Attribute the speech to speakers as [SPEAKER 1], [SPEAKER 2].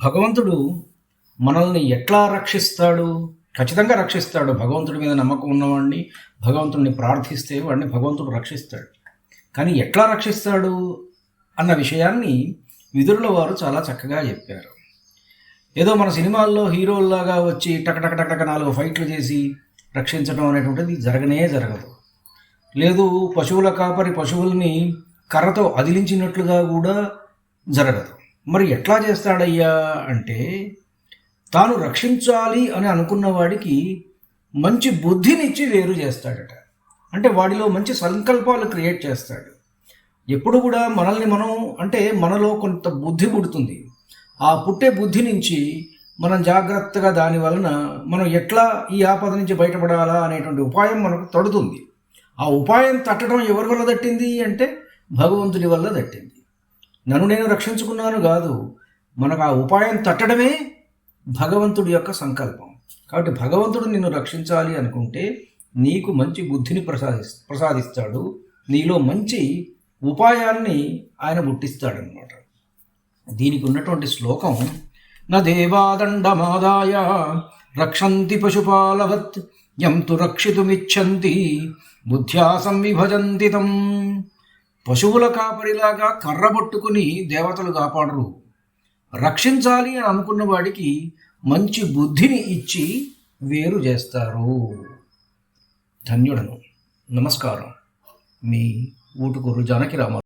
[SPEAKER 1] భగవంతుడు మనల్ని ఎట్లా రక్షిస్తాడు? ఖచ్చితంగా రక్షిస్తాడు. భగవంతుడి మీద నమ్మకం ఉన్నవాడిని, భగవంతుడిని ప్రార్థిస్తే వాడిని భగవంతుడు రక్షిస్తాడు. కానీ ఎట్లా రక్షిస్తాడు అన్న విషయాన్ని విదురుల వారు చాలా చక్కగా చెప్పారు. ఏదో మన సినిమాల్లో హీరోల్లాగా వచ్చి టక 4 ఫైట్లు చేసి రక్షించడం అనేటువంటిది జరగదు. లేదు, పశువుల కాపరి పశువుల్ని కర్రతో అదిలించినట్లుగా కూడా జరగదు. మరి ఎట్లా చేస్తాడయ్యా అంటే, తాను రక్షించాలి అని అనుకున్న వాడికి మంచి బుద్ధినిచ్చి వేరు చేస్తాడట. అంటే వాడిలో మంచి సంకల్పాలు క్రియేట్ చేస్తాడు. ఎప్పుడు కూడా మనల్ని మనం అంటే మనలో కొంత బుద్ధి పుడుతుంది. ఆ పుట్టే బుద్ధి నుంచి మనం జాగ్రత్తగా దాని వలన మనం ఎట్లా ఈ ఆపద నుంచి బయటపడాలా అనేటువంటి ఉపాయం మనకు తడుతుంది. ఆ ఉపాయం తట్టడం ఎవరి వల్ల తట్టింది అంటే భగవంతుడి వల్ల తట్టింది. నన్ను నేను రక్షించుకున్నాను కాదు, మనకు ఆ ఉపాయం తట్టడమే భగవంతుడి యొక్క సంకల్పం. కాబట్టి భగవంతుడు నిన్ను రక్షించాలి అనుకుంటే నీకు మంచి బుద్ధిని ప్రసాదిస్తాడు. నీలో మంచి ఉపాయాన్ని ఆయన పుట్టిస్తాడనమాట. దీనికి ఉన్నటువంటి శ్లోకం, న దేవాదండమాదాయ రక్షంతి పశుపాలవత్ యం తు రక్షితుమిచ్చంతి బుద్ధ్యా సంవిభజంతి తం. పశువుల కాపరిలాగా కర్ర పట్టుకుని దేవతలు కాపాడరు. రక్షించాలి అని అనుకున్న వాడికి మంచి బుద్ధిని ఇచ్చి వేరు చేస్తారు. ధన్యుడను. నమస్కారం. మీ ఊటుకూరు జానకిరామ.